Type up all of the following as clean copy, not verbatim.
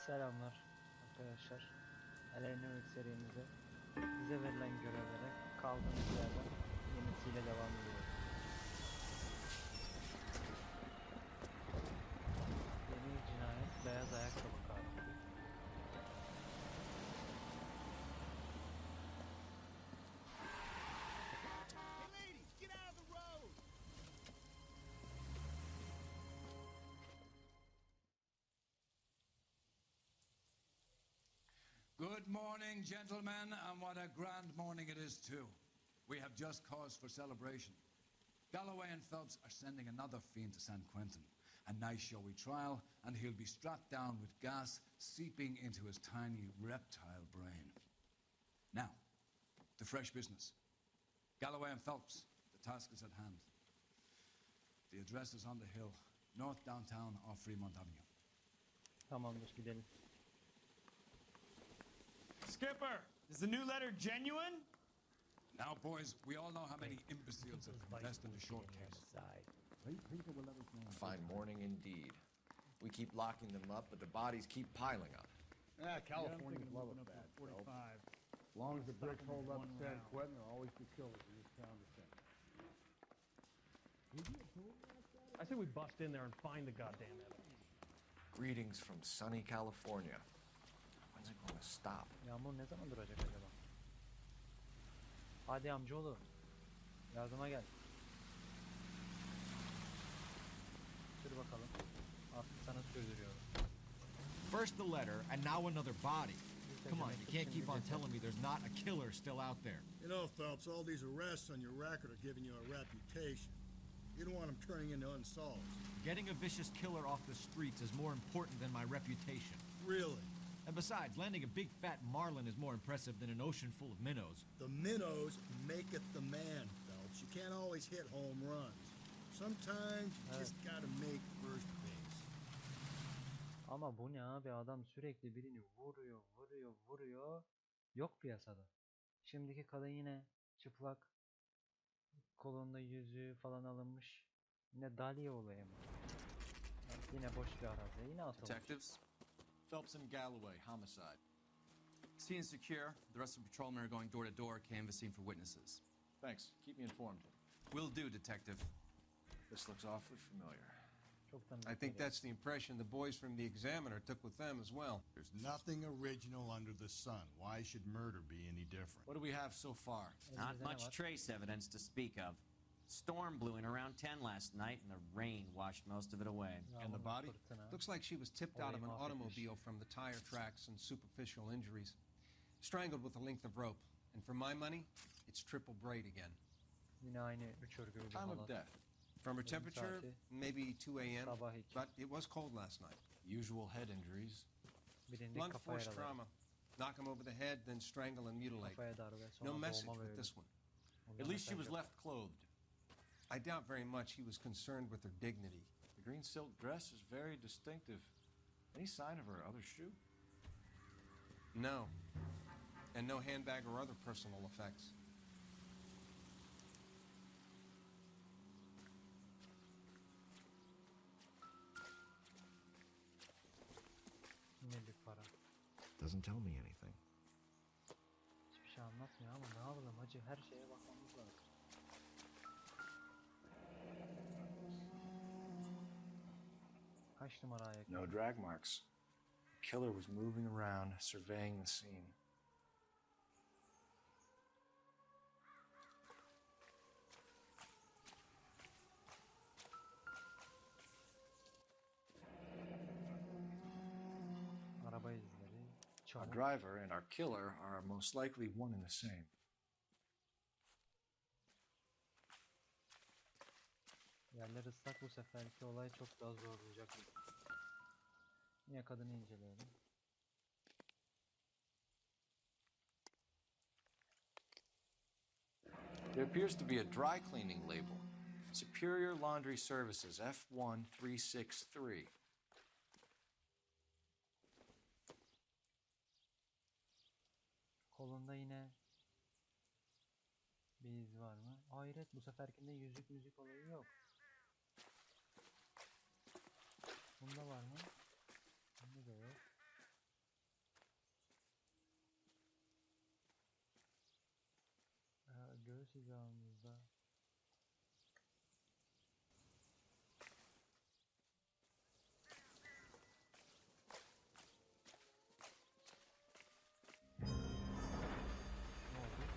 Selamlar arkadaşlar. Noire serimizde bize verilen görevlere kaldığımız yerden yenisiyle devam ediyoruz. Yeni cinayet, beyaz ayakkabı katili. Good morning, gentlemen, and what a grand morning it is, too. We have just cause for celebration. Galloway and Phelps are sending another fiend to San Quentin. A nice showy trial, and he'll be strapped down with gas seeping into his tiny reptile brain. Now, to fresh business. Galloway and Phelps, the task is at hand. The address is on the hill, north downtown off Fremont Avenue. Tamamdır, gidelim. Skipper, is the new letter genuine? Now, boys, we all know how many imbeciles have confessed in the short case. A fine morning indeed. We keep locking them up, but the bodies keep piling up. Yeah, California's love of bad. 45. As long as the bricks hold up in San Quentin, there'll always be killers in this town to think. I say we bust in there and find the goddamn evidence. Greetings from sunny California. When's it going to stop? Yağmur ne zaman duracak acaba? Hadi amcaoğlu. Yardıma gel. Sür bakalım. Artık sana sürdürüyorum. First the letter, and now another body. Come on, you can't keep on telling me there's not a killer still out there. You know, Phelps, all these arrests on your record are giving you a reputation. You don't want them turning into unsolved. Getting a vicious killer off the streets is more important than my reputation. Really? And besides, landing a big fat marlin is more impressive than an ocean full of minnows. The minnows make it the man, Phelps. You can't always hit home runs. Sometimes you just gotta make first base. Ama bu ne abi, adam sürekli birini vuruyor. Yok piyasada. Şimdiki kadın yine çıplak. Kolunda yüzüğü falan alınmış. Yine Daliye olayı mı? Evet, yine boş bir arazi. Yine atılmış. Detectives? Phelps and Galloway, homicide. Scene secure. The rest of the patrolmen are going door to door, canvassing for witnesses. Thanks. Keep me informed. Will do, Detective. This looks awfully familiar. I think that's the impression the boys from the Examiner took with them as well. There's nothing original under the sun. Why should murder be any different? What do we have so far? Not much trace evidence to speak of. Storm blew in around 10 last night, and the rain washed most of it away. And the body? Looks like she was tipped out of an automobile from the tire tracks and superficial injuries. Strangled with a length of rope. And for my money, it's triple braid again. Yine aynı üç örgülü bir Time of halat. death. From her temperature, maybe 2 a.m., Sabah 2. but it was cold last night. Usual head injuries. Birinde Blunt kafa force yaraları. trauma. Knock him over the head, then strangle and mutilate. Kafaya darbe, sonra No message boğma with ve this one. ölüm. At least she was left clothed. I doubt very much he was concerned with her dignity. The green silk dress is very distinctive. Any sign of her other shoe? No. And no handbag or other personal effects. Yine bir para. Doesn't tell me anything. Hiçbir şey anlatmıyor ama ne yapalım hacı, her şeye bakmamız lazım. Kaç numara ayak? No drag marks. The killer was moving around, surveying the scene. Araba izleri. Our Çabuk. driver and our killer are most likely one and the same. Yerler ıslak, bu seferki olay çok daha zorlayacak. Yine kadını inceleyelim. There appears to be a dry cleaning label. Superior Laundry Services, F1363. Kolunda yine bir iz var mı? Hayret, bu seferkinde yüzük olayı yok. Bunda var mı? Bunda da yok. ulaşacağımızda ne oldu?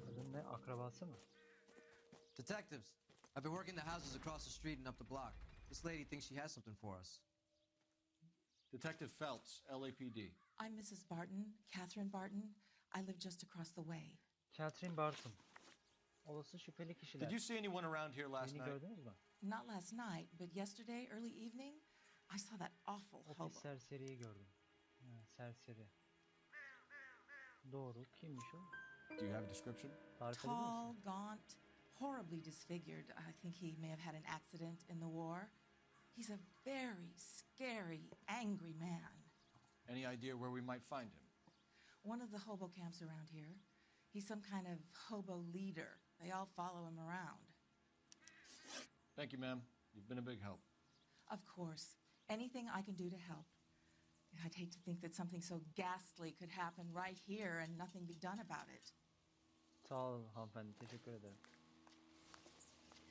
Kadın ne? Akrabası mı? Detectives, I've been working the houses across the street and up the block. This lady thinks she has something for us. Detective Phelps, LAPD. I'm Mrs. Barton, Catherine Barton. I live just across the way. Catherine Barton. Olası şüpheli kişiler. Did you see anyone around here last Beni night? gördünüz mü? Not last night, but yesterday, early evening, I saw that awful O pis hobo. serseriyi gördüm. Ha, serseri. Doğru. Kimmiş o? Do you have a description? Tarif edebilir Tall, misin? gaunt, horribly disfigured. I think he may have had an accident in the war. He's a very scary, angry man. Any idea where we might find him? One of the hobo camps around here. He's some kind of hobo leader. They all follow him around. Thank you, ma'am. You've been a big help. Of course. Anything I can do to help. I'd hate to think that something so ghastly could happen right here and nothing be done about it. Sağ olun hanımefendi. Teşekkür ederim.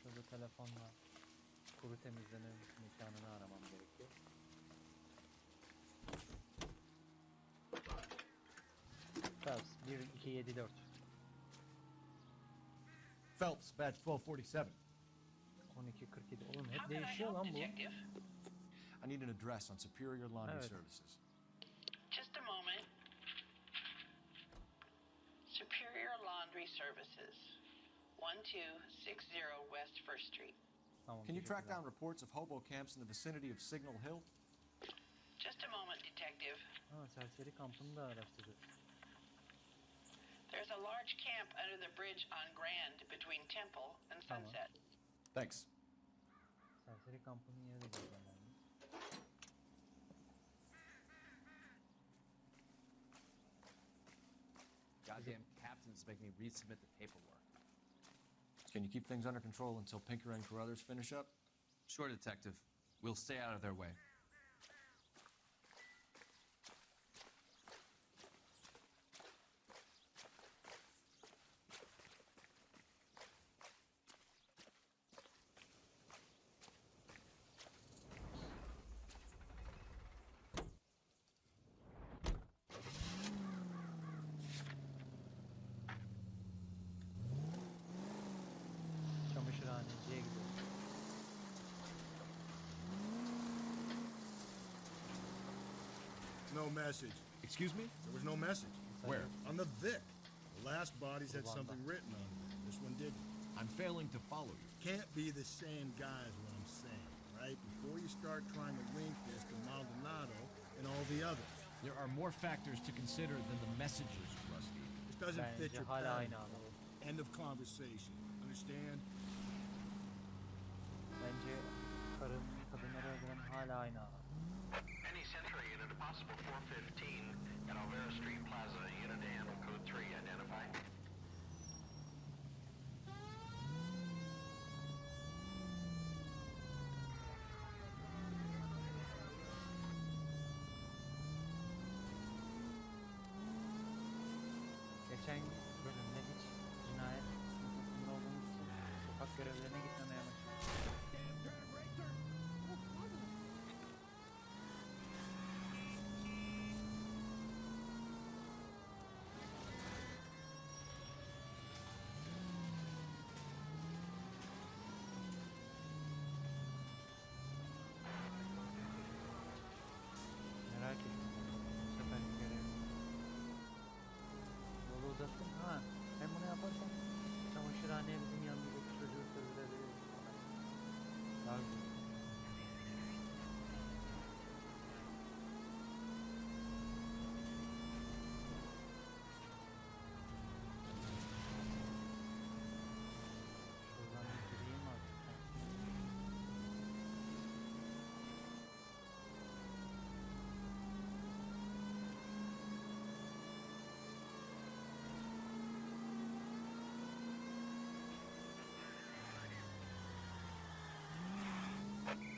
Şurada telefonla kuru temizleme mekanını aramam gerekiyor. Phelps 1274. Phelps, badge 1247. 1247. Oğlum hep değişiyor lan bu. I need an address on Superior Laundry Evet. Services. Just a moment. Superior Laundry Services, 1260 West First Street. Tamam, Can you track teşekkürler. down reports of hobo camps in the vicinity of Signal Hill? Just a moment, Detective. Ha, serseri kampını da araştırıyoruz. There's a large camp under the bridge on Grand between Temple and Tamam. Sunset. Thanks. Serseri kampının yeri de güzel yani. Goddamn captains make me resubmit the paperwork. Can you keep things under control until Pinker and Carruthers finish up? Sure, Detective. We'll stay out of their way. Çamaşırhaneciye gidiyoruz. No message. Excuse me? There was no message. Where? On the Vic. The last bodies had something written on them. This one didn't. I'm failing to follow you. Can't be the same guy is what I'm saying, right? Before you start trying to link this to Maldonado and all the others. There are more factors to consider than the messages, Rusty. This doesn't fit Bence your hala pattern. aynı adam. End of conversation. Understand? Bence kadınları öldüren hala aynı adam. Any Central unit, a possible 415 at Alvera Street Plaza, unit to handle code 3, identify. Geçen bölümde hiç cinayet noktasında olduğumuz için sokak görevlerine gitmemeye başladık.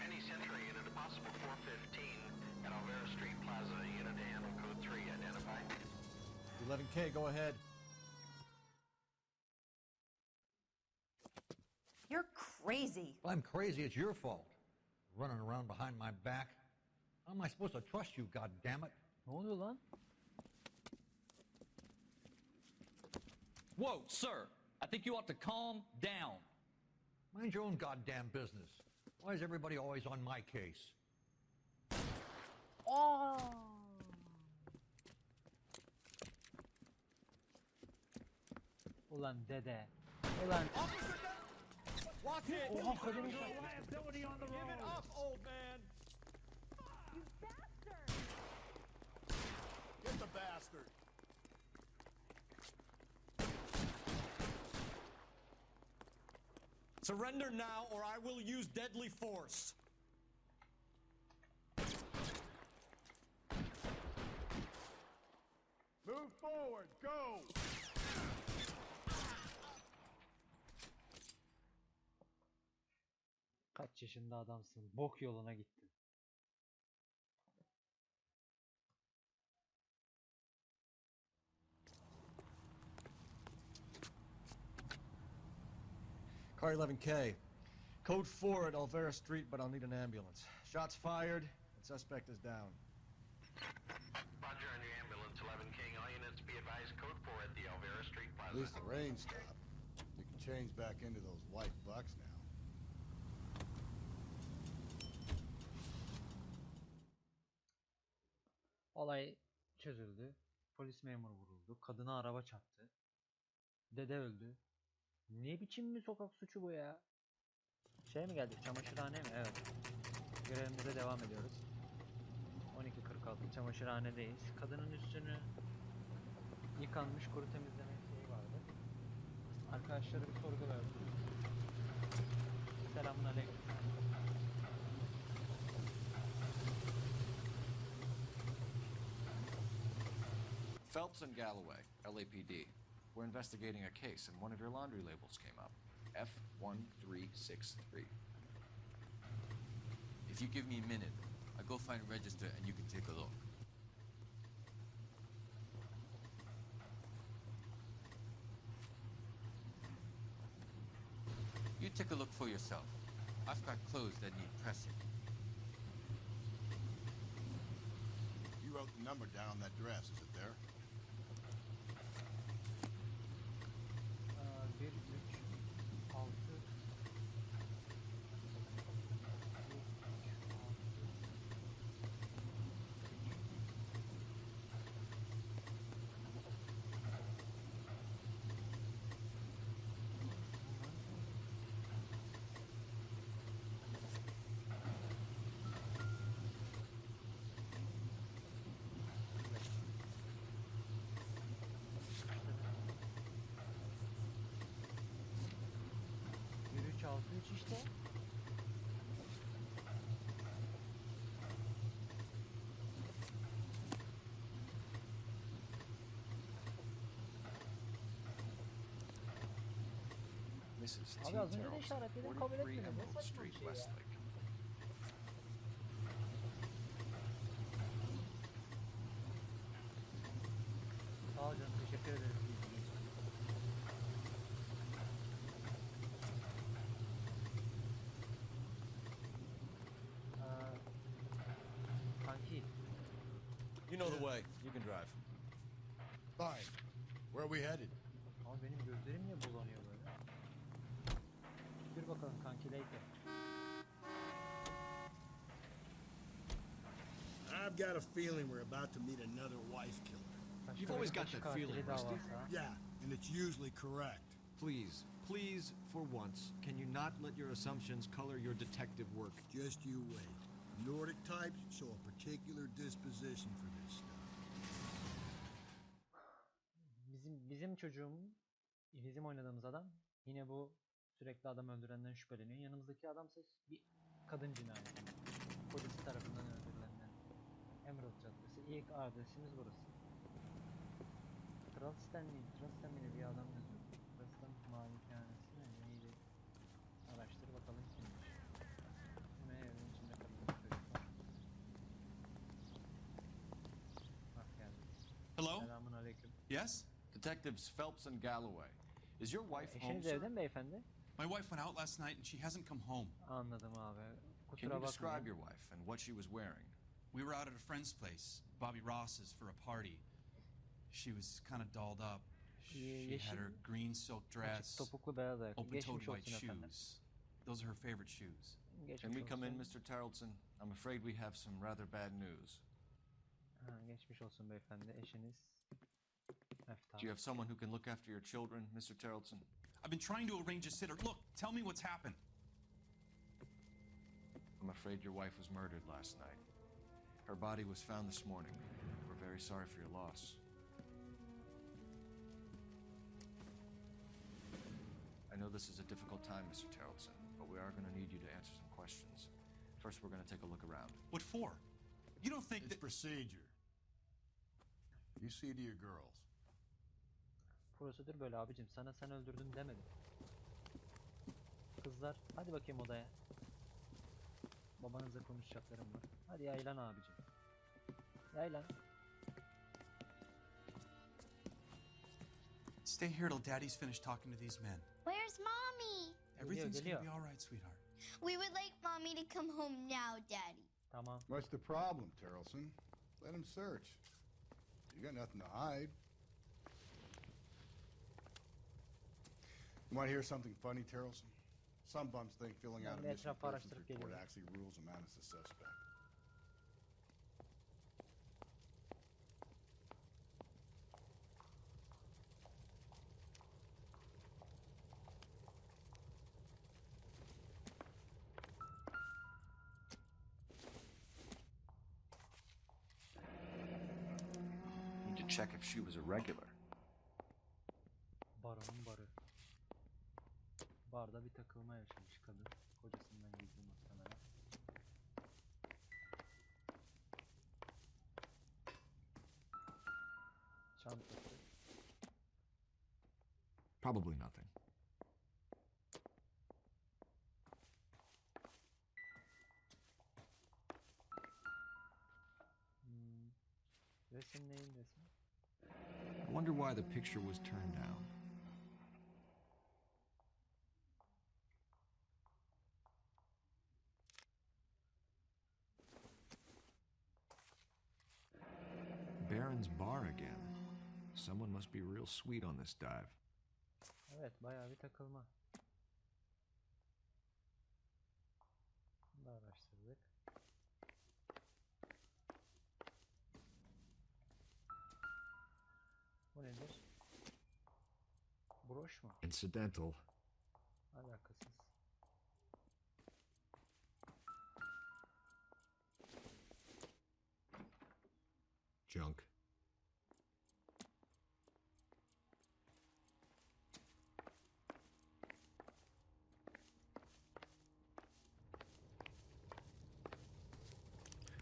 Any Sentry unit, a possible 415 at Alvera Street Plaza, unit to handle code 3, identified. 11K, go ahead. You're crazy. If I'm crazy, it's your fault. Running around behind my back. How am I supposed to trust you, goddammit? Ne oluyor lan? Whoa, sir. I think you ought to calm down. Mind your own goddamn business. Why is everybody always on my case? Aa! Ulan dede. Ulan. Watch it! Oha kadın işe. Liability on the road! Give it up, old man! You bastard! Get the bastard. Surrender now, or I will use deadly force. Move forward, go! Kaç yaşında adamsın? Bok yoluna gittin. Car 11K. Code 4 at Alvera Street, but I'll need an ambulance. Shots fired, and suspect is down. Roger on your ambulance, 11 King. All units be advised, code 4 at the Alvera Street Plaza. At least the rain stopped. We can change back into those white bucks now. Olay çözüldü. Polis memuru vuruldu. Kadına araba çarptı. Dede öldü. Ne biçim bir sokak suçu bu ya? Şey mi geldik? Çamaşırhane mi? Evet. Görevimize devam ediyoruz. 12.46 çamaşırhanedeyiz. Kadının üstünü yıkanmış kuru temizleme şeyi vardı. Arkadaşlara bir sorgu verdim. Selamünaleyküm. Phelps and Galloway, LAPD. We're investigating a case, and one of your laundry labels came up. F1363. If you give me a minute, I'll go find a register and you can take a look. You take a look for yourself. I've got clothes that need pressing. You wrote the number down on that dress, is it there? 1, 3, 6. İşte. Mrs. T. Abi az önce de Terrell, işaretledim, kabul 43 etmedin. Ne Emerald saçma bir Street, şey ya. Westlake. Sağ ol canım, teşekkür ederiz. Kanki. You know the way. You can drive. Fine. Where are we headed? Abi benim gözlerim niye bulanıyor böyle? Dur bakalım kanki Leyke. I've got a feeling we're about to meet another wife killer. You've always got that feeling, Rusty. Yeah, and it's usually correct. Please, please, for once, can you not let your assumptions color your detective work? Just you wait. Nordic types show a particular disposition for this stuff. Bizim çocuğum, bizim oynadığımız adam yine bu sürekli adam öldürenden şüpheleniyor. Yanımızdaki adamsa bir kadın cinayeti. Polis tarafından öldürülenden. Emerald Caddesi. İlk adresimiz burası. Kral Stanley bir adam yazıyor. Kral Stanley malikanesi mi? Neydi? Araştır bakalım kimmiş. Yes? Detectives Phelps and Galloway. Is your wife home, Eşiniz sir? evde mi beyefendi? My wife went out last night and she hasn't come home. Anladım abi. Can Kusura you describe bakmayın. your wife and what she was wearing? We were out at a friend's place, Bobby Ross's, for a party. She was kind of dolled up. She had her green silk Açık dress, topuklu beyaz ayakkabı. open-toed Geçmiş white olsun efendim. shoes. Those are her favorite shoes. Can we come in, olsun. Mr. Tarleton? I'm afraid we have some rather bad news. Ha, geçmiş olsun beyefendi. Eşiniz Do you have someone who can look after your children, Mr. Tarleton? I've been trying to arrange a sitter. Look, tell me what's happened. I'm afraid your wife was murdered last night. Her body was found this morning. We're very sorry for your loss. I know this is a difficult time, Mr. Tarleton, but we are going to need you to answer some questions. First, we're going to take a look around. What for? You don't think It's procedure. You see to your girls. Prosedür böyle abicim. Sana sen öldürdün demedim. Kızlar hadi bakayım odaya. Babanızla konuşacaklarım var. Hadi yaylan abicim. Yaylan. Stay here till Daddy's finished talking to these men. Where's Mommy? Everything's gonna be all right, sweetheart. We would like Mommy to come home now, Daddy. Tamam. What's the problem, Tarleton? Let him search. You got nothing to hide. You want to hear something funny, Tarleton? Some bums think filling out a Ben missing etrafı persons araştırıp report geliyorum. actually rules him out as a suspect. Need to check if she was a regular. Baronun barı. Barda bir takılma yaşamış kadın. Kocasından gizli muhtemelen. Çantası. Probably nothing. Resim neyin resmi? I wonder why the picture was turned down. Baron's bar again. Someone must be real sweet on this dive. Evet, bayağı bir takılma. Bunu da araştırdık. Bu nedir? Broş mu? Incidental. Alakasız. Junk.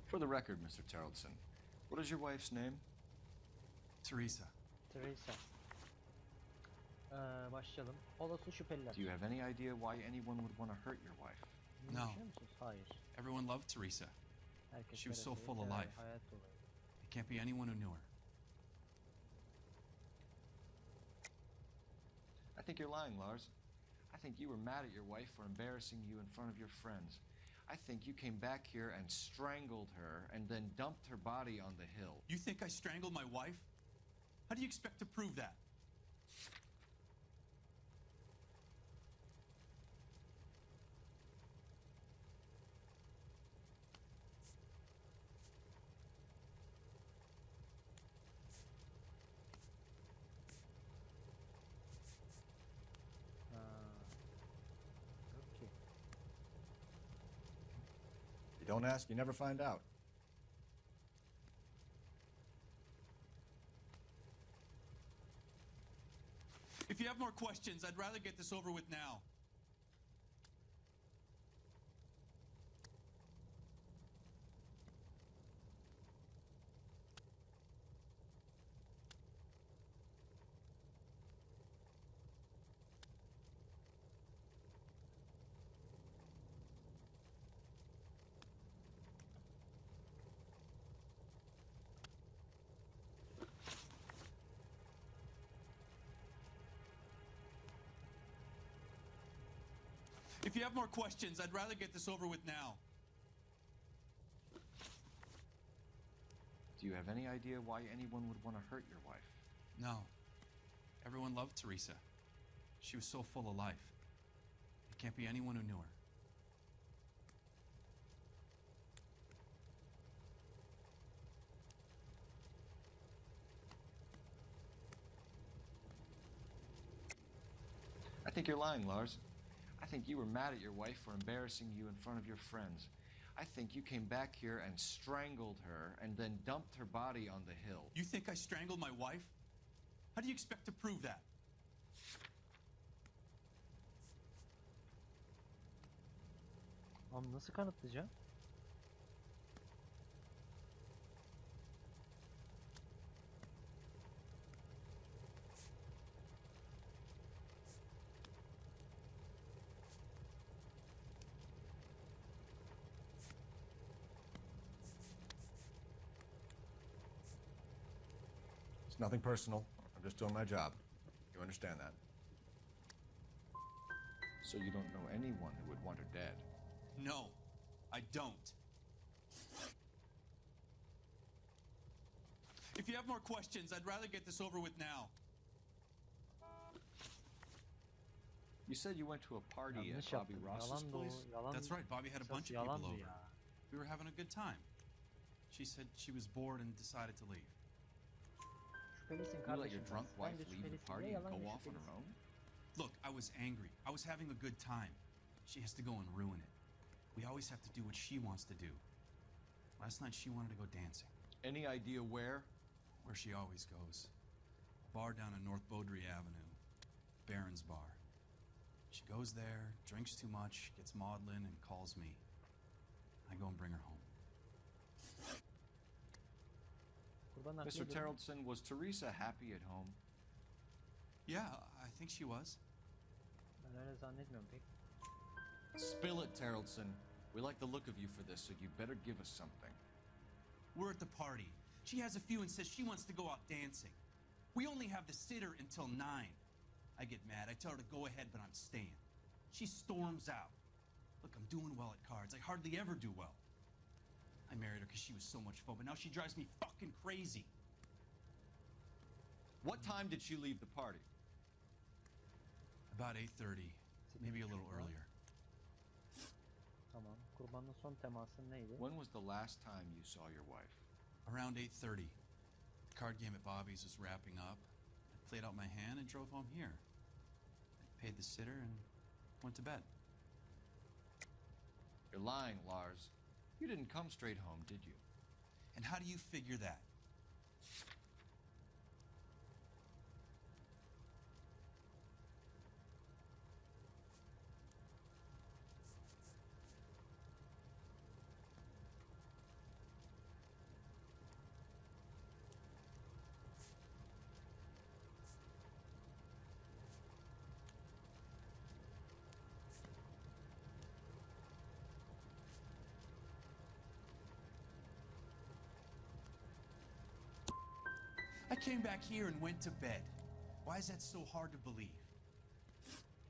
For the record, Mr. Tarleton, what is your wife's name? Teresa. Teresa. Başlayalım. Olası şüpheliler. Do you have any idea why anyone would want to hurt your wife? No. Düşünüyor musunuz? Hayır. Everyone loved Teresa. Herkes She was so Teresa'yı full of sever, life. hayat dolu. There can't be anyone who knew her. I think you're lying, Lars. I think you were mad at your wife for embarrassing you in front of your friends. I think you came back here and strangled her and then dumped her body on the hill. You think I strangled my wife? How do you expect to prove that? Yok ki. You don't ask, you never find out. If you have more questions, I'd rather get this over with now. If you have more questions, I'd rather get this over with now. Do you have any idea why anyone would want to hurt your wife? No. Everyone loved Teresa. She was so full of life. It can't be anyone who knew her. I think you're lying, Lars. I think you were mad at your wife for embarrassing you in front of your friends. I think you came back here and strangled her and then dumped her body on the hill. You think I strangled my wife? How do you expect to prove that? Oğlum nasıl kanıtlayacağım? It's nothing personal. I'm just doing my job. You understand that? So you don't know anyone who would want her dead? No, I don't. If you have more questions, I'd rather get this over with now. You said you went to a party at Yanlış Bobby yaptın. Ross's Yalan da o. place? Yalan. That's right, Bobby had a bunch of people yalandı over. ya. We were having a good time. She said she was bored and decided to leave. Şüphelisin You let your kardeşim. drunk Sen wife de leave the şüphelisin. party Ya and yalan go ya off on her şüphelisin. own? Look, I was angry. I was having a good time. She has to go and ruin it. We always have to do what she wants to do. Last night she wanted to go dancing. Any idea where? Where she always goes. A bar down on North Beaudry Avenue. Baron's Bar. She goes there, drinks too much, gets maudlin, and calls me. I go and bring her home. Kurban Mr. nakliye durum. Terrellson, was Teresa happy at home? Yeah, I think she was. Ben öyle zannetmiyorum pek. Spill it, Terrellson. We like the look of you for this, so you better give us something. We're at the party. She has a few and says she wants to go out dancing. We only have the sitter until 9. I get mad. I tell her to go ahead, but I'm staying. She storms out. Look, I'm doing well at cards. I hardly ever do well. I married her because she was so much fun, but now she drives me fucking crazy. What time did she leave the party? About 8:30, maybe a little earlier. Tamam. Kurbanın son temasın neydi? When was the last time you saw your wife? Around 8:30. The card game at Bobby's was wrapping up. I played out my hand and drove home here. I paid the sitter and went to bed. You're lying, Lars. You didn't come straight home, did you? And how do you figure that? I came back here and went to bed. Why is that so hard to believe?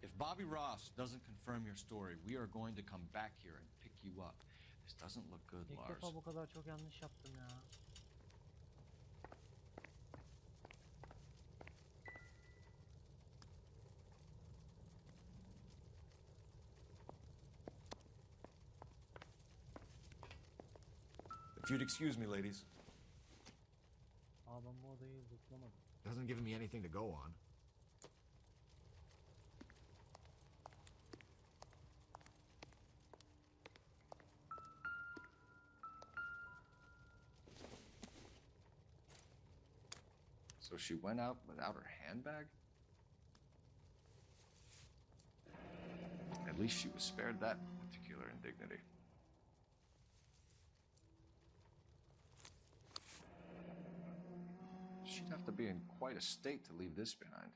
If Bobby Ross doesn't confirm your story, we are going to come back here and pick you up. This doesn't look good, İlk Lars. defa bu kadar çok yanlış yaptım ya. If you'd excuse me, ladies. Aa ben bu odayı zıplamadım. Doesn't give me anything to go on. So she went out without her handbag? At least she was spared that particular indignity. She'd have to be in quite a state to leave this behind.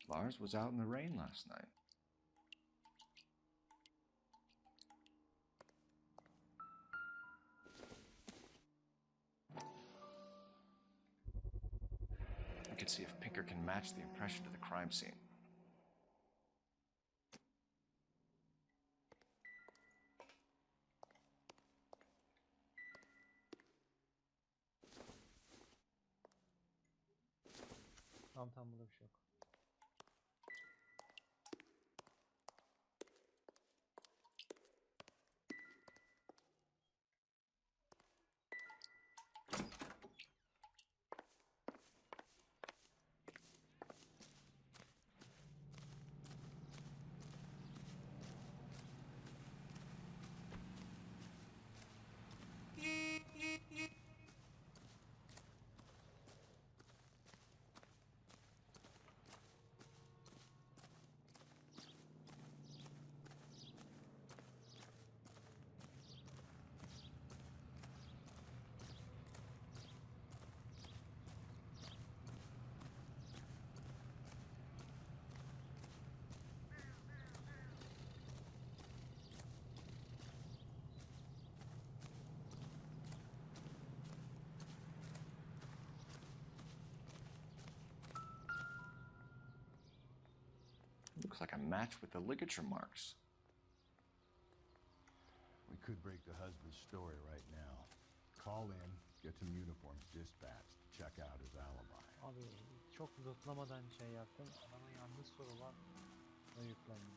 Lars was out in the rain last night. could see if Pinker can match the impression to the crime scene. Tam burada bir şey yok. Looks like a match with the ligature marks. We could break the husband's story right now. Call in, get some uniforms dispatched, check out his alibi. Abi çok lootlamadan şey yaptım. Adama yalnız soru var. O yüklendim.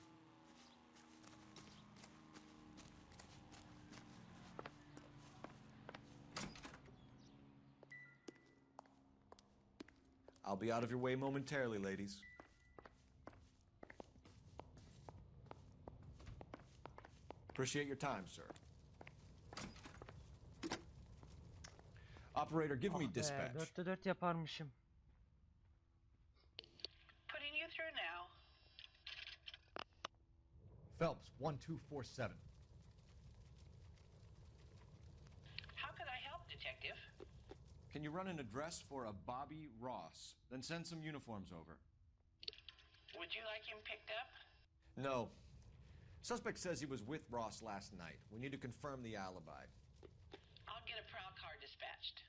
I'll be out of your way momentarily, ladies. Appreciate your time, sir. Operator, give me dispatch. 4'te 4 yaparmışım. Putting you through now. Phelps, 1247. How could I help, Detective? Can you run an address for a Bobby Ross? Then send some uniforms over. Would you like him picked up? No. Suspect says he was with Ross last night. We need to confirm the alibi. I'll get a prowl car dispatched.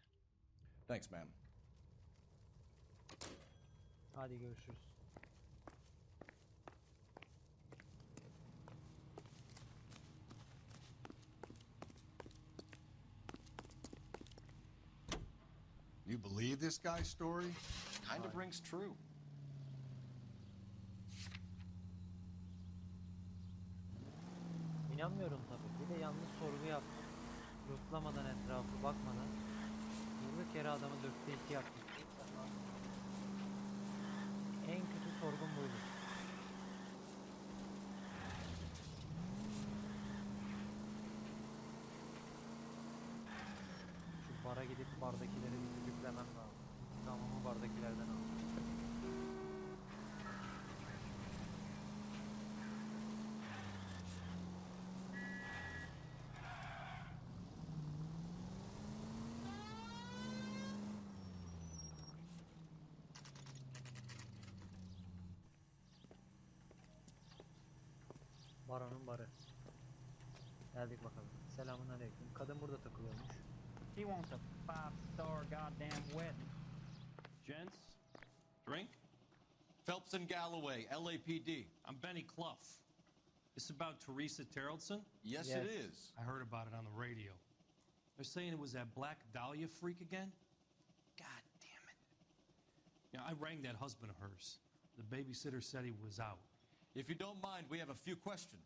Thanks, ma'am. Hadi görüşürüz. You believe this guy's story? Kind of rings true. İnanmıyorum tabii. Bir de yanlış sorgu yaptım. Lootlamadan, etrafı bakmadan. Durduk yere adamı 4'te 2 yaptım. En kötü sorgun buydu. Şu bara gidip bardakileri bir düdüklemem lazım. Tamamı bardakilerden aldım. Baronun barı. Geldik bakalım. Selamun aleyküm. Kadın burada takılıyormuş. He wants a 5-star goddamn wedding. Gents, drink? Phelps and Galloway, LAPD. I'm Benny Clough. This about Teresa Terrellson? Yes, it is. I heard about it on the radio. They're saying it was that Black Dahlia freak again? God damn it. Yeah, I rang that husband of hers. The babysitter said he was out. If you don't mind, we have a few questions.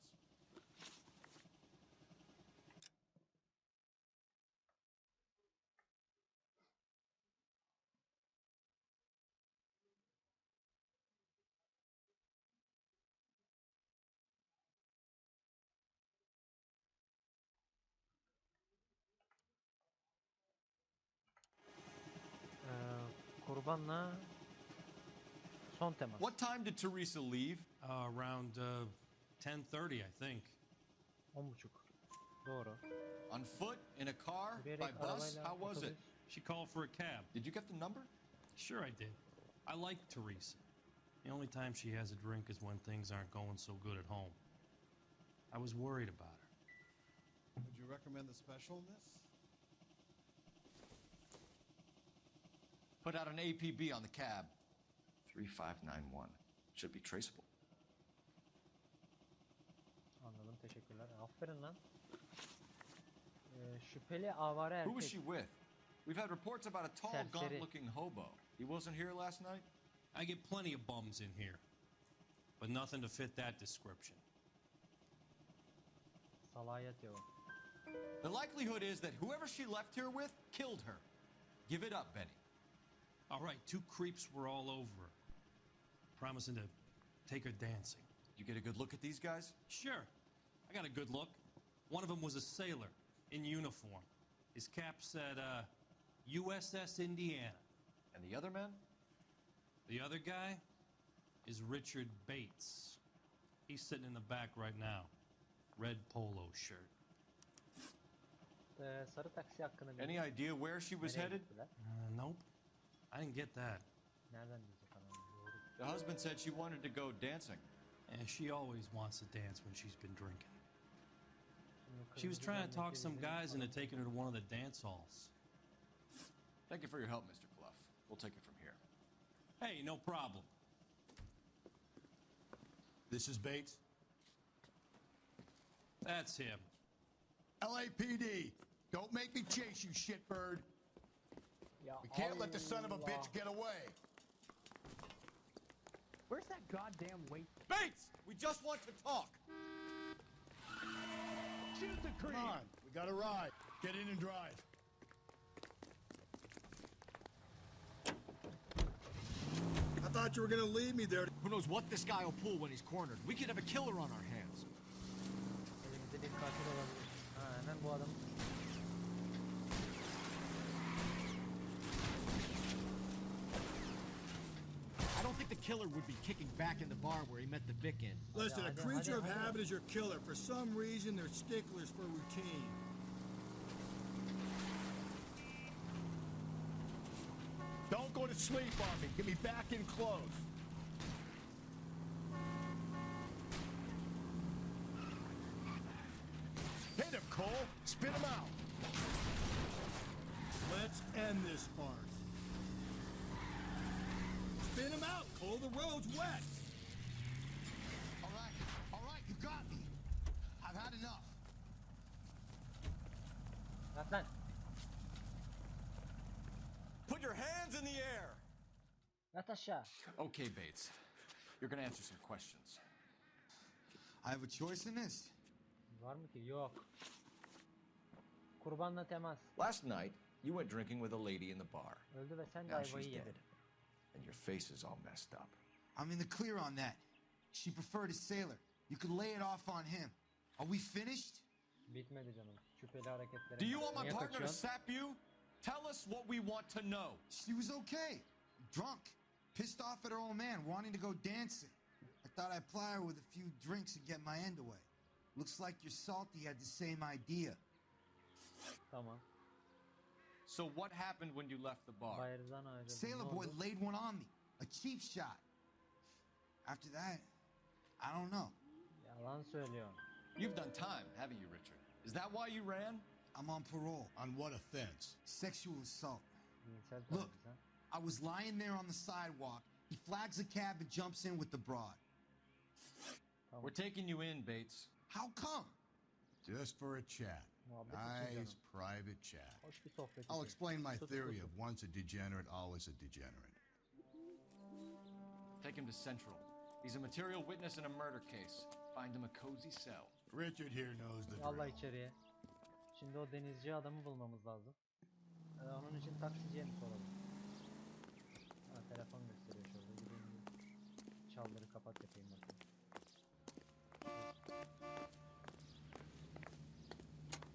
Kurbanla son temas. What time did Teresa leave? Around 10:30, I think. 10:30. Doğru. On foot? In a car? By Yürüyerek, bus? arabayla, How was it? otobüs. She called for a cab. Did you get the number? Sure I did. I like Teresa. The only time she has a drink is when things aren't going so good at home. I was worried about her. Would you recommend the special in this? Put out an APB on the cab. 3591. Should be traceable. Anladım, teşekkürler. Aferin lan. Şüpheli avare erkek. Who was she with? We've had reports about a tall, Serseri. gaunt-looking hobo. He wasn't here last night? I get plenty of bums in here, but nothing to fit that description. Salayet yok. The likelihood is that whoever she left here with killed her. Give it up, Benny. All right, two creeps were all over her, promising to take her dancing. You get a good look at these guys? Sure, I got a good look. One of them was a sailor in uniform. His cap said, USS Indiana. And the other man? The other guy is Richard Bates. He's sitting in the back right now. Red polo shirt. Sarı taksi hakkında Any idea where she was headed? Nope. I didn't get that. Nereden diyecek adam? Doğru. The husband said she wanted to go dancing. And she always wants to dance when she's been drinking. Şimdi She was kırmızı trying to talk gömlekli some bizim guys into adam- taking her to one of the dance halls. Thank you for your help, Mr. Clough. We'll take it from here. Hey, no problem. This is Bates. That's him. LAPD, don't make me chase you, shitbird. We can't let the son of a bitch get away. Where's that goddamn weight? Bates! We just want to talk! Shoot the creep! Come on, we got a ride. Get in and drive. I thought you were gonna leave me there. Who knows what this guy will pull when he's cornered? We could have a killer on our hands. Elimizde bir katil olabilir. Ha, hemen bu adam. I don't think the killer would be kicking back in the bar where he met the Vic in. Listen, a Hadi, creature of hadi. habit is your killer. For some reason, they're sticklers for routine. Don't go to sleep on me. Get me back in close. Hit him, Cole. Spit him out. Let's end this farce. Spin him out, Cole. The road's wet. All right, you got me. I've had enough. Yat lan. Put your hands in the air! Yat aşağı. Okay, Bates. You're gonna answer some questions. I have a choice in this. Var mı ki? Yok. Kurbanla temas. Last night, you went drinking with a lady in the bar. Öldü ve sen de Now she's ayvayı dead. yedin. And your face is all messed up. I'm in the clear on that. She preferred a sailor. You could lay it off on him. Are we finished? Bitmedi canım. Şüpheli hareketlerin. Do you want my Niye partner to kaçıyorsun? sap you? Tell us what we want to know. She was okay. Drunk. Pissed off at her old man, wanting to go dancing. I thought I'd ply her with a few drinks and get my end away. Looks like your salty had the same idea. Tamam. So what happened when you left the bar? Bayırdan ayrıldın. Sailor Ne boy oldu? laid one on me. A cheap shot. After that, I don't know. Yalan söylüyorsun. You've done time, haven't you, Richard? Is that why you ran? I'm on parole. On what offense? Sexual assault. Cinsel Look, taciz, ha? I was lying there on the sidewalk. He flags a cab and jumps in with the broad. Tamam. We're taking you in, Bates. How come? Just for a chat. Muhabbet için Nice canım. private chat. Hoş bir sohbet I'll için. explain my Tut, theory tut, of once a degenerate, always a degenerate. Take him to Central. He's a material witness in a murder case. Find him a cozy cell. Richard here knows the Allah drill. içeriye. Şimdi o denizci adamı bulmamız lazım. Onun için taksiciye mi soralım? Ha, telefon gösteriyor şurada. Gideyim bir çaldırı kapat yapayım bakayım.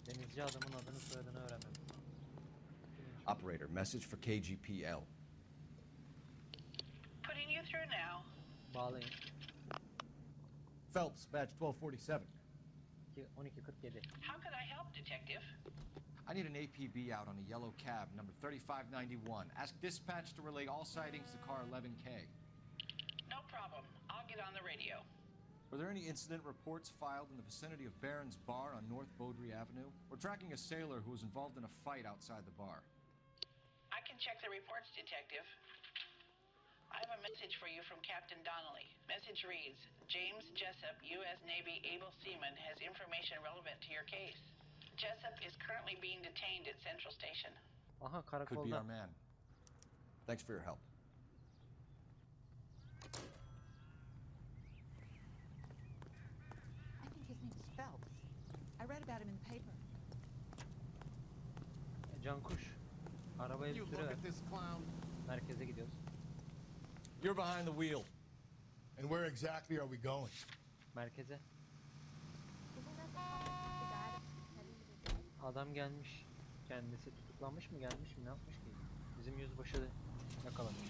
Denizci adamın adını soyadını öğrenmem. Operator, message for KGPL. Putting you through now. Bağlayın. Phelps, badge 1247. 12:47. How can I help, Detective? I need an APB out on a yellow cab, number 3591. Ask dispatch to relay all sightings to car 11K. No problem. I'll get on the radio. Were there any incident reports filed in the vicinity of Barron's Bar on North Beaudry Avenue? We're tracking a sailor who was involved in a fight outside the bar. I can check the reports, Detective. I have a message for you from Captain Donnelly. Message reads, James Jessup, U.S. Navy able seaman, has information relevant to your case. Jessup is currently being detained at Central Station. Aha, karakolda. Could be our man. Thanks for your help. I think his name's Phelps. I read about him in the paper. Cankuş. Arabaya bir You süre look ver. at this clown. Merkeze gidiyoruz. You're behind the wheel. And where exactly are we going? Merkeze. Isn't that the guy that's heading to the dead? Adam gelmiş. Kendisi tutuklanmış mı, gelmiş mi, ne yapmış ki? Bizim yüzbaşı yakalamış.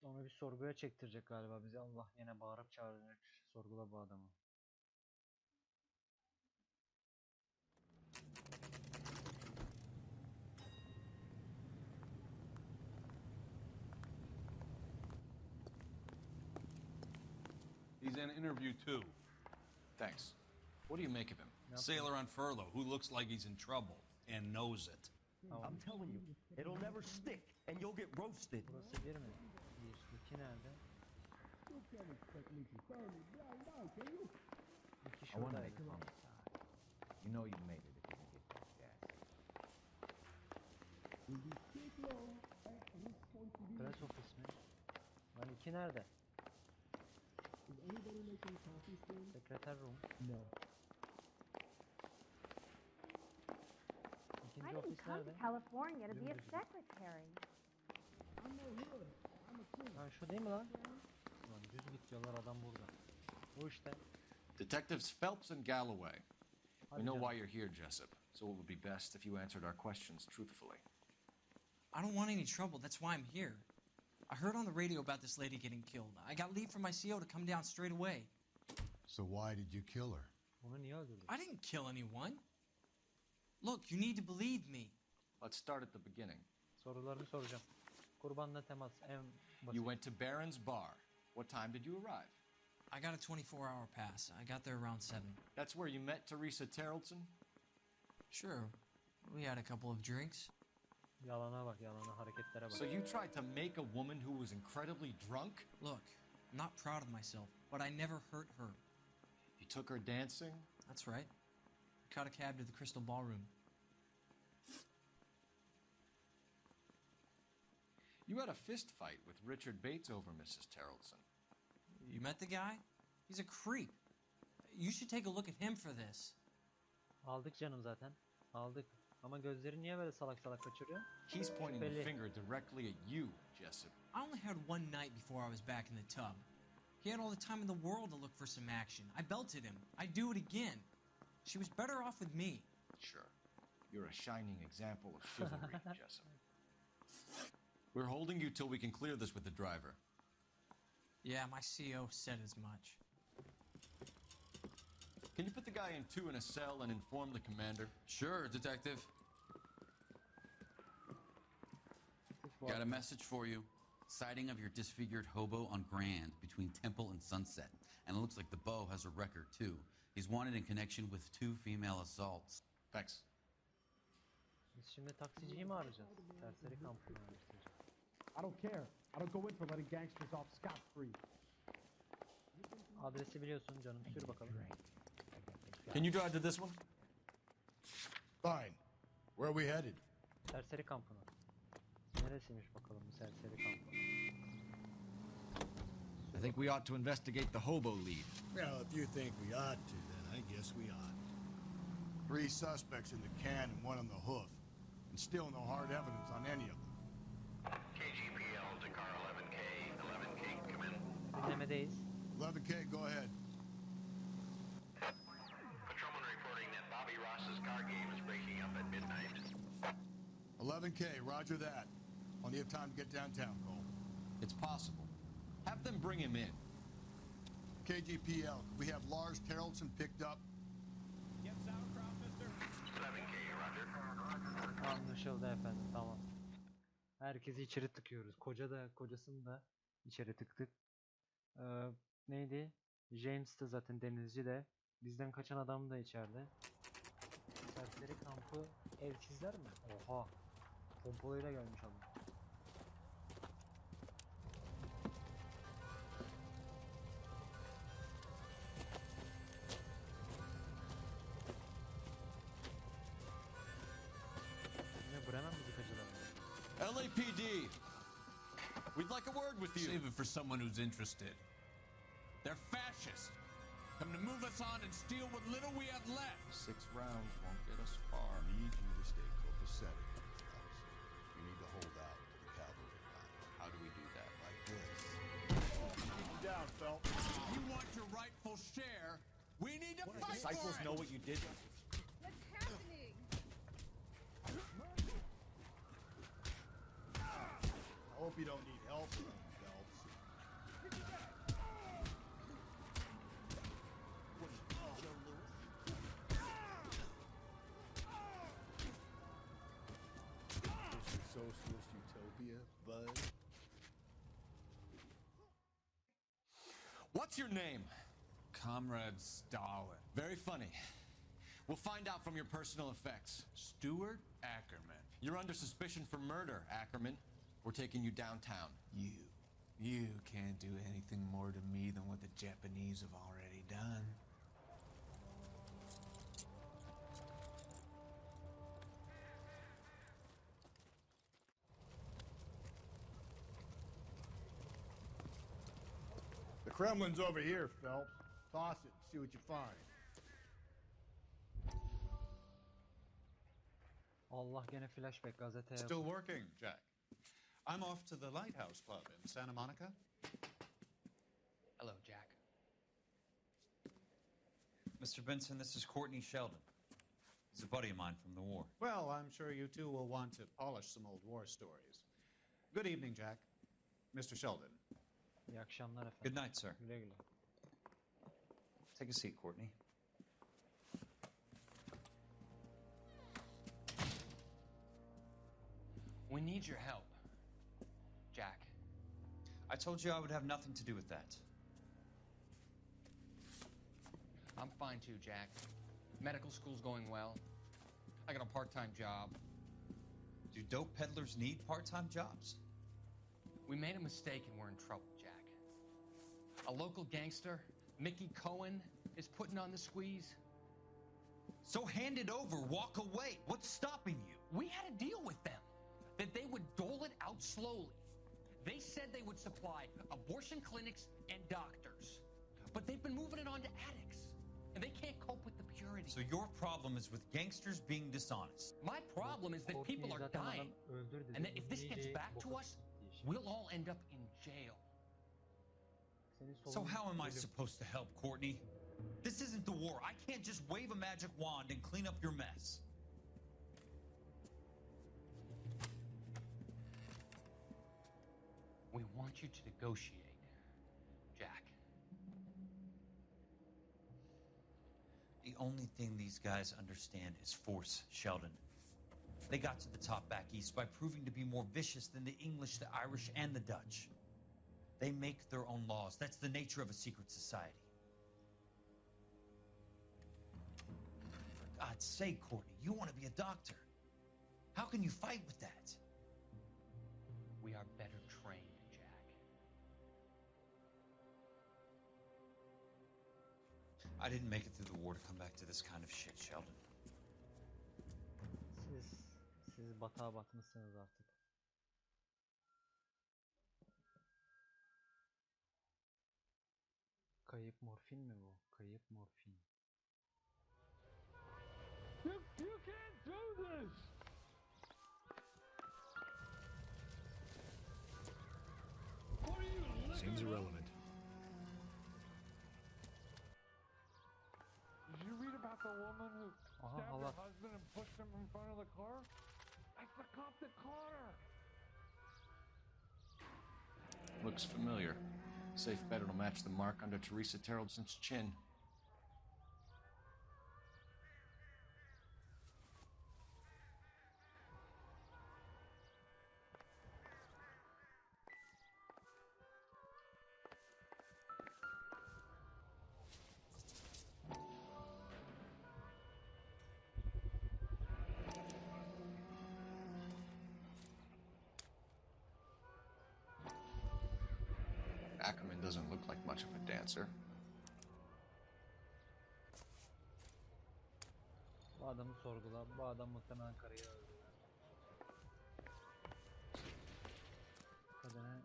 Onu bir sorguya çektirecek galiba bizi. Allah, yine bağırıp çağıracak. Sorgula bu adamı. He's in interview too. Thanks. What do you make of him? Sailor on furlough who looks like he's in trouble and knows it. I'm telling you, it'll never stick, and you'll get roasted. Burası bir mi? Bir, iki nerede? İki şuradaydı. You know you made it if you get that gas. Press office mi? Lan iki nerede? Sekreter room. I İkinci didn't ofis come nerede? to California to be a Dümdüz git. secretary. Ha, şu değil mi lan? Lan düz git diyorlar, adam burada. Bu işte. Detectives Phelps and Galloway. We Hadi know canım. why you're here, Jessup, so it would be best if you answered our questions truthfully. I don't want any trouble. That's why I'm here. I heard on the radio about this lady getting killed. I got leave from my CO to come down straight away. So why did you kill her? Onu niye öldürdün? I didn't kill anyone. Look, you need to believe me. Let's start at the beginning. Sorularını soracağım. Kurbanla temas en basit. You went to Barron's Bar. What time did you arrive? I got a 24-hour pass. I got there around 7. That's where you met Teresa Terrelson? Sure. We had a couple of drinks. Yalana bak, yalana, hareketlere bak. So you tried to make a woman who was incredibly drunk? Look, I'm not proud of myself, but I never hurt her. You took her dancing? That's right. Caught a cab to the Crystal Ballroom. You had a fist fight with Richard Bates over Mrs. Terrelson. You met the guy? He's a creep. You should take a look at him for this. Aldık canım zaten. Aldık. Ama gözleri niye böyle salak salak kaçırıyor? He's pointing the Belli. finger directly at you, Jessup. I only had one night before I was back in the tub. He had all the time in the world to look for some action. I belted him. I'd do it again. She was better off with me. Sure. You're a shining example of chivalry, Jessup. We're holding you till we can clear this with the driver. Yeah, my CO said as much. Can you put the guy in 2 in a cell and inform the commander? Sure, Detective. Got a message for you. Sighting of your disfigured hobo on Grand between Temple and Sunset. And it looks like the beau has a record, too. He's wanted in connection with 2 female assaults. Thanks. Biz şimdi taksiciyi mi arayacağız? Serseri kampını araştıracağız. I don't care. I don't go in for letting gangsters off scot-free. Adresi biliyorsun canım, sür bakalım. Can you drive to this one? Fine. Where are we headed? Serseri kampına. Neresiymiş bakalım bu serseri kampı? I think we ought to investigate the hobo lead. Well, if you think we ought to, then I guess we ought. 3 suspects in the can and 1 on the hoof. And still no hard evidence on any of them. KGPL to car 11K. 11K, come in. Dinlemedeyiz. 11K, go ahead. Patrolman reporting that Bobby Ross's car game is breaking up at midnight. 11K, roger that. Plenty of time to get downtown, Cole. It's possible. Have them bring him in. KGPL, we have Lars Terrelson picked up. Get sauerkraut, mister. 11K, roger. Anlaşıldı efendim, tamam. Herkesi içeri tıkıyoruz. Kocasını da içeri tıktık. Neydi? James de zaten denizci de. Bizden kaçan adam da içeride. Serseri kampı evsizler mi? Oha. Pompalayla gelmiş adam. Ne Bremen müzikacılar mı? LAPD, we'd like a word with you. Save it for someone who's interested. They're fascists. Come to move us on and steal what little we have left. 6 rounds won't get us far. I need you to stay copacetic. You need to hold out to the cavalry line. How do we do that? Like this. Keep you down, Phelps. You want your rightful share? We need to fight Disciples for it. know what you did. What's happening? I hope you don't need help, Phelps. Socialist utopia, bud. What's your name? Comrade Stalin. Very funny. We'll find out from your personal effects. Stuart Ackerman. You're under suspicion for murder, Ackerman. We're taking you downtown. You can't do anything more to me than what the Japanese have already done. The Kremlin's over here, Phelps. Toss it and see what you find. Allah gene flashback gazeteye. Still working, Jack. I'm off to the Lighthouse Club in Santa Monica. Hello, Jack. Mr. Benson, this is Courtney Sheldon. He's a buddy of mine from the war. Well, I'm sure you two will want to polish some old war stories. Good evening, Jack. Mr. Sheldon. İyi akşamlar efendim. Good night, sir. Güle güle. Take a seat, Courtney. We need your help, Jack. I told you I would have nothing to do with that. I'm fine too, Jack. Medical school's going well. I got a part-time job. Do dope peddlers need part-time jobs? We made a mistake and we're in trouble, Jack. A local gangster, Mickey Cohen, is putting on the squeeze. So hand it over, walk away. What's stopping you? We had a deal with them, that they would dole it out slowly. They said they would supply abortion clinics and doctors, but they've been moving it on to addicts, and they can't cope with the purity. So your problem is with gangsters being dishonest. My problem is that people are dying, and that if this gets back to us, we'll all end up in jail. So how am I supposed to help, Courtney? This isn't the war. I can't just wave a magic wand and clean up your mess. We want you to negotiate, Jack. The only thing these guys understand is force, Sheldon. They got to the top back east by proving to be more vicious than the English, the Irish, and the Dutch. They make their own laws. That's the nature of a secret society. For God's sake, Courtney, you want to be a doctor. How can you fight with that? We are better trained, Jack. I didn't make it through the war to come back to this kind of shit, Sheldon. Siz batağa batmışsınız artık. Kayıp morfin mi bu? Kayıp morfin. You can't do this! What are you? Seems irrelevant. Did you read about the woman who stabbed her husband and pushed him in front of the car? That's the cop that caught her. Looks familiar. Safe bet it'll match the mark under Teresa Terrelson's chin. doesn't look like much of a dancer. Bu adamı sorgula. Bu adam muhtemelen karıyı öldürdü. Kadına...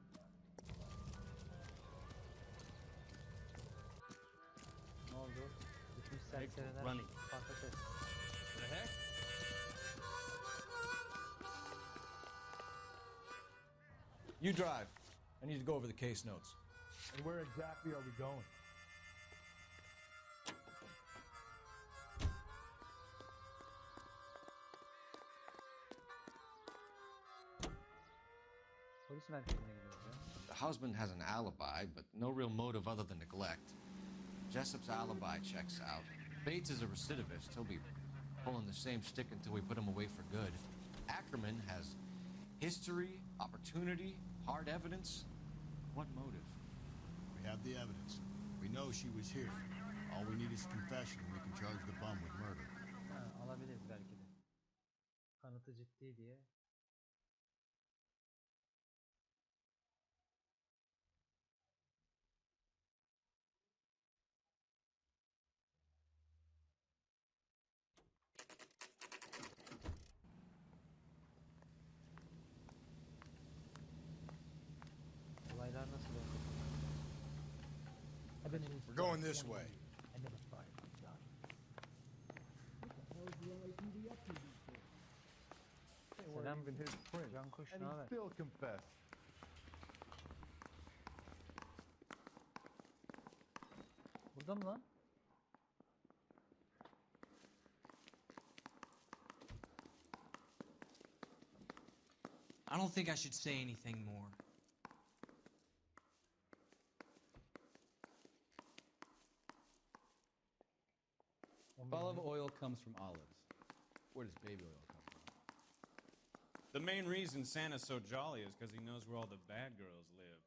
Ne oldu? Gitmiş serseriler patates. The heck? You drive. I need to go over the case notes. And where exactly are we going? Polis merkezine gidiyoruz ya. The husband has an alibi, but no real motive other than neglect. Jessup's alibi checks out. Bates is a recidivist. He'll be pulling the same stick until we put him away for good. Ackerman has history, opportunity, hard evidence. What motive? We have the evidence. We know she was here. All we need is a confession and we can charge the bum with murder. Ha, alabiliriz belki de. Kanıtı ciddi diye. Olaylar nasıl oldu? We're going this way. Selam Even his print. Can Kuş, And ne he haber? still confessed. Burada mı lan? I don't think I should say anything more. Olive oil comes from olives. Where does baby oil come from? The main reason Santa's so jolly is because he knows where all the bad girls live.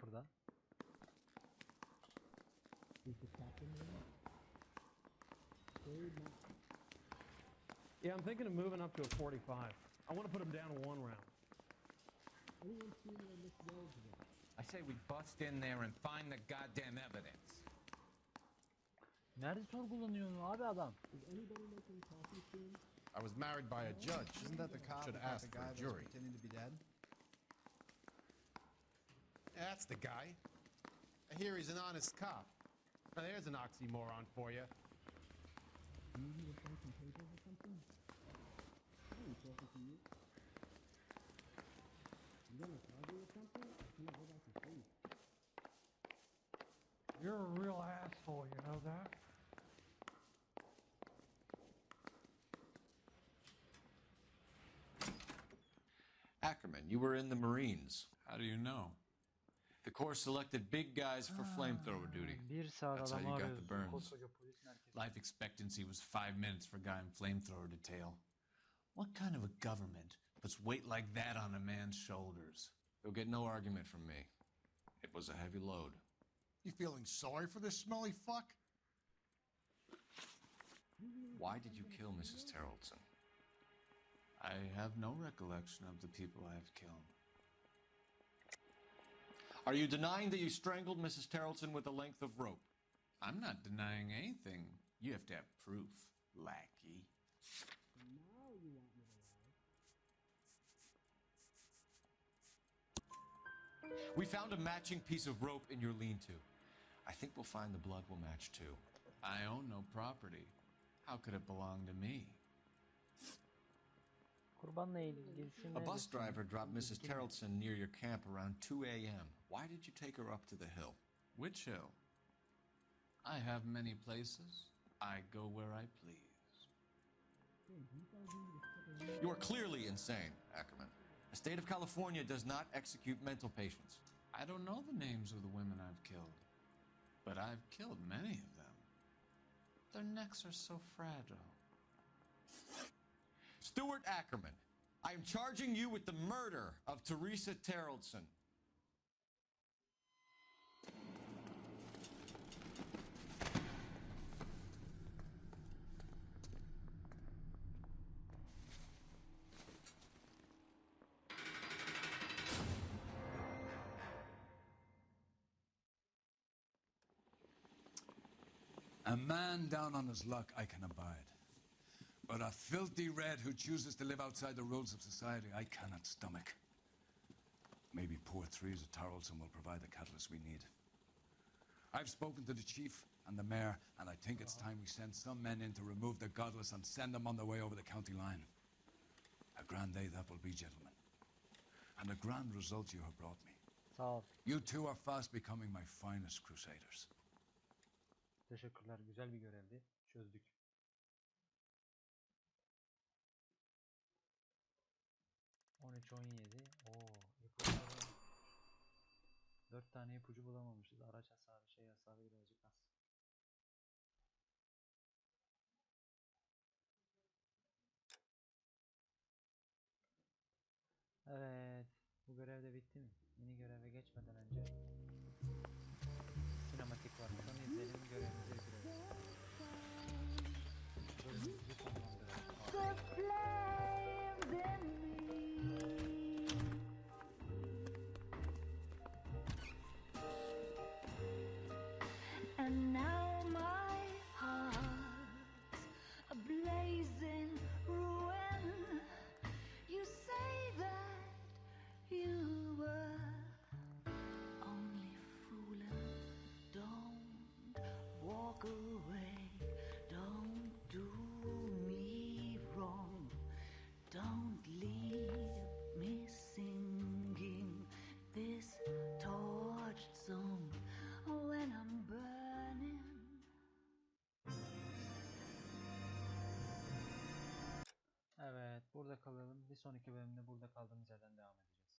Kapıda. Yeah, I'm thinking of moving up to a 45. I want to put him down to 1 round. I say we bust in there and find the goddamn evidence. Nerede sorgulanıyor abi adam? I was married by a judge. Isn't that the cop Should about ask the for guy a that's jury. pretending to be dead? That's the guy. I hear he's an honest cop. Now there's an oxymoron for you. You're a real asshole, you know that? Ackerman, you were in the Marines. How do you know? The Corps selected big guys for flamethrower duty. That's how you got the burns. Life expectancy was 5 minutes for a guy in flamethrower detail. What kind of a government puts weight like that on a man's shoulders? You'll get no argument from me. It was a heavy load. You feeling sorry for this smelly fuck? Why did you kill Mrs. Terrelson? I have no recollection of the people I have killed. Are you denying that you strangled Mrs. Terrelson with a length of rope? I'm not denying anything. You have to have proof, lackey. We found a matching piece of rope in your lean-to. I think we'll find the blood will match too. I own no property. How could it belong to me? Kurbanla ilgisi A bus driver dropped Mrs. Terrelson near your camp around 2 a.m. Why did you take her up to the hill? Which hill? I have many places. I go where I please. You are clearly insane, Ackerman. The state of California does not execute mental patients. I don't know the names of the women I've killed, but I've killed many of them. Their necks are so fragile. Stuart Ackerman, I am charging you with the murder of Teresa Terrelson. A man down on his luck I can abide. But a filthy red who chooses to live outside the rules of society I cannot stomach. Maybe poor Threes of Tarleton will provide the catalyst we need. I've spoken to the chief and the mayor, and I think it's time we send some men in to remove the godless and send them on their way over the county line. A grand day that will be, gentlemen. And a grand result you have brought me. Sağ ol. You two are fast becoming my finest crusaders. Teşekkürler. Güzel bir görevdi. Çözdük. ...13-17. Oo, ipuçları... 4 tane ipucu bulamamışız. Araç hasarı, şey hasarı birazcık az. Evet. Bu görev de bitti mi? Yeni göreve geçmeden önce... Sinematik var. Onu izleyelim. Görevimizi bitirelim. Bölümümüzü sonlandıralım. And now my heart's a blazing ruin. You say that you were only fooling. Don't walk away. Don't do me wrong. Don't leave me singing this torched song when I'm burning. Evet, burada kalalım. Bir sonraki bölümde burada kaldığımız yerden devam edeceğiz.